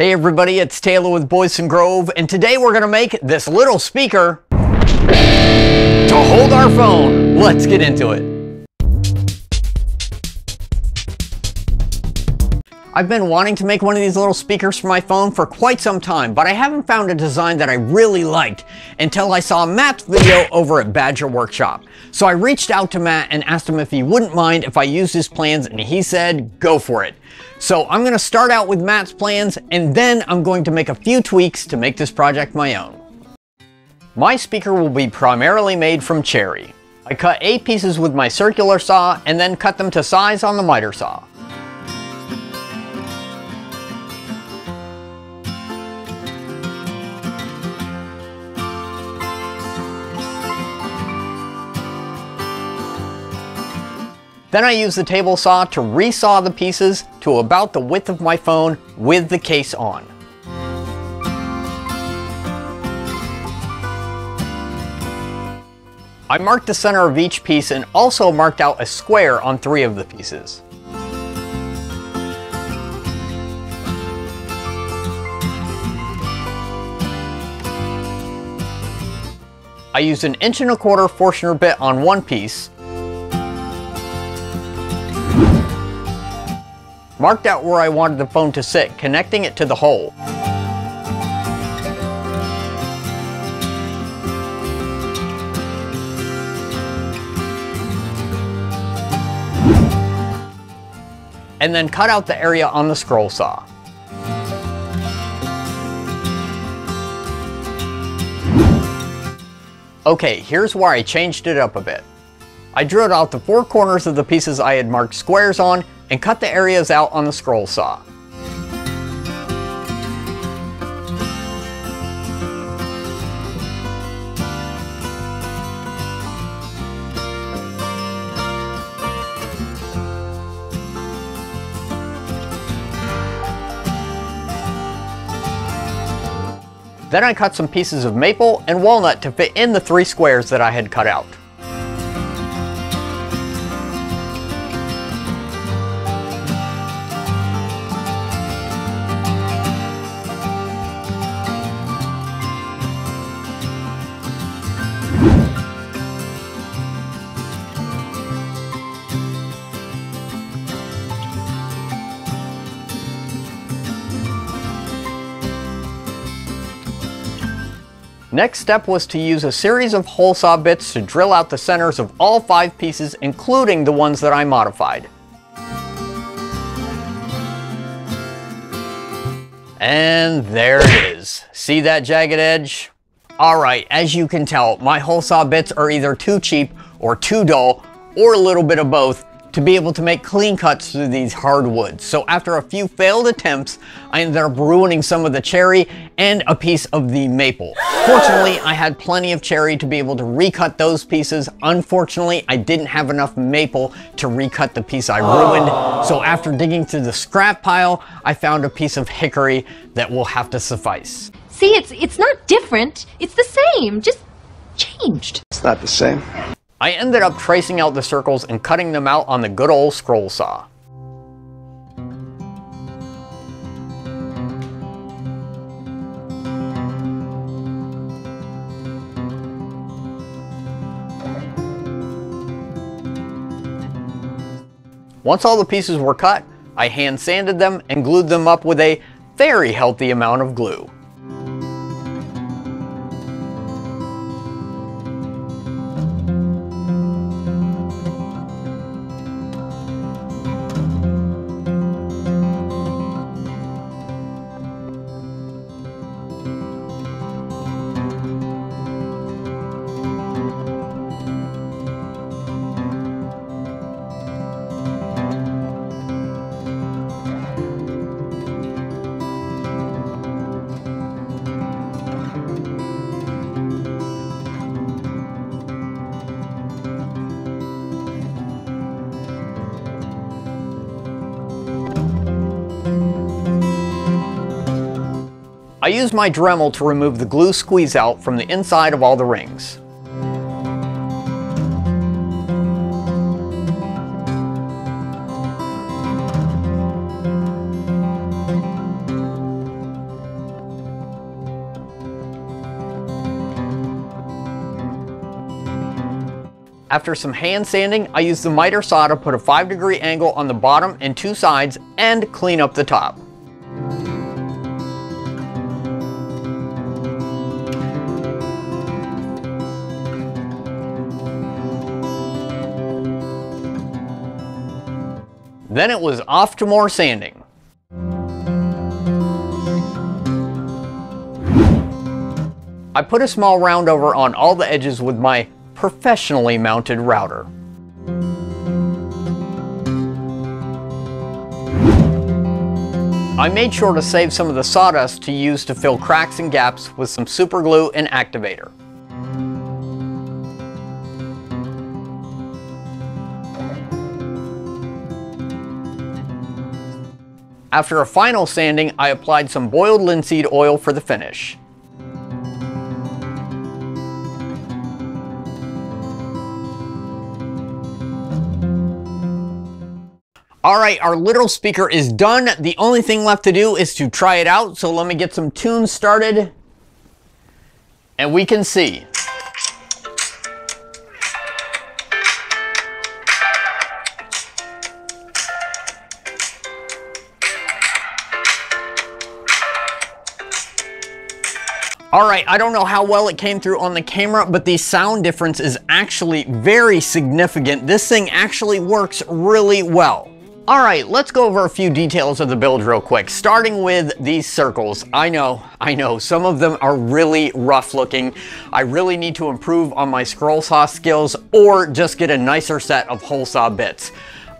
Hey everybody, it's Taylor with Boydston Grove, and today we're going to make this little speaker to hold our phone. Let's get into it. I've been wanting to make one of these little speakers for my phone for quite some time, but I haven't found a design that I really liked until I saw Matt's video over at Badger Workshop. So I reached out to Matt and asked him if he wouldn't mind if I used his plans, and he said, go for it. So I'm going to start out with Matt's plans, and then I'm going to make a few tweaks to make this project my own. My speaker will be primarily made from cherry. I cut 8 pieces with my circular saw and then cut them to size on the miter saw. Then I use the table saw to resaw the pieces to about the width of my phone with the case on. I marked the center of each piece and also marked out a square on 3 of the pieces. I used an 1¼ inch Forstner bit on one piece, marked out where I wanted the phone to sit, connecting it to the hole. And then cut out the area on the scroll saw. Okay, here's where I changed it up a bit. I drilled out the 4 corners of the pieces I had marked squares on and cut the areas out on the scroll saw. Then I cut some pieces of maple and walnut to fit in the 3 squares that I had cut out. Next step was to use a series of hole saw bits to drill out the centers of all 5 pieces, including the ones that I modified. And there it is. See that jagged edge? Alright, as you can tell, my hole saw bits are either too cheap or too dull, or a little bit of both, to be able to make clean cuts through these hard woods. So after a few failed attempts, I ended up ruining some of the cherry and a piece of the maple. Fortunately, I had plenty of cherry to be able to recut those pieces. Unfortunately, I didn't have enough maple to recut the piece I ruined. So after digging through the scrap pile, I found a piece of hickory that will have to suffice. See, it's not different, it's the same, just changed. It's not the same. I ended up tracing out the circles and cutting them out on the good old scroll saw. Once all the pieces were cut, I hand sanded them and glued them up with a very healthy amount of glue. I used my Dremel to remove the glue squeeze out from the inside of all the rings. After some hand sanding, I used the miter saw to put a 5-degree angle on the bottom and 2 sides and clean up the top. Then it was off to more sanding. I put a small round over on all the edges with my professionally mounted router. I made sure to save some of the sawdust to use to fill cracks and gaps with some super glue and activator. After a final sanding, I applied some boiled linseed oil for the finish. Alright, our little speaker is done. The only thing left to do is to try it out. So let me get some tunes started. And we can see. Alright, I don't know how well it came through on the camera, but the sound difference is actually very significant. This thing actually works really well. Alright, let's go over a few details of the build real quick, starting with these circles. I know, some of them are really rough looking. I really need to improve on my scroll saw skills or just get a nicer set of hole saw bits.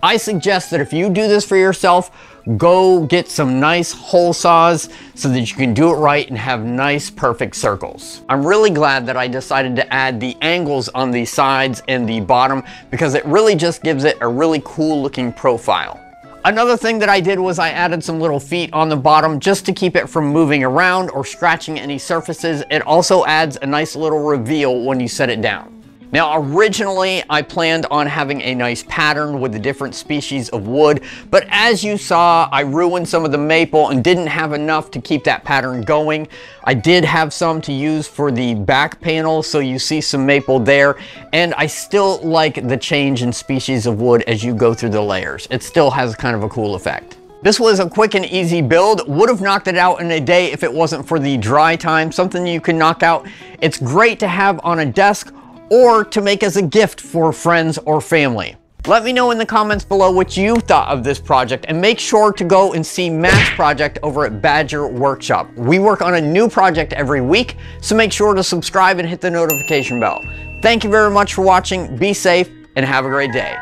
I suggest that if you do this for yourself, go get some nice hole saws so that you can do it right and have nice, perfect circles. I'm really glad that I decided to add the angles on the sides and the bottom because it really just gives it a really cool looking profile. Another thing that I did was I added some little feet on the bottom just to keep it from moving around or scratching any surfaces. It also adds a nice little reveal when you set it down. Now, originally, I planned on having a nice pattern with the different species of wood, but as you saw, I ruined some of the maple and didn't have enough to keep that pattern going. I did have some to use for the back panel, so you see some maple there, and I still like the change in species of wood as you go through the layers. It still has kind of a cool effect. This was a quick and easy build. Would have knocked it out in a day if it wasn't for the dry time, something you can knock out. It's great to have on a desk or to make as a gift for friends or family. Let me know in the comments below what you thought of this project, and make sure to go and see Matt's project over at Badger Workshop. We work on a new project every week, so make sure to subscribe and hit the notification bell. Thank you very much for watching, be safe, and have a great day.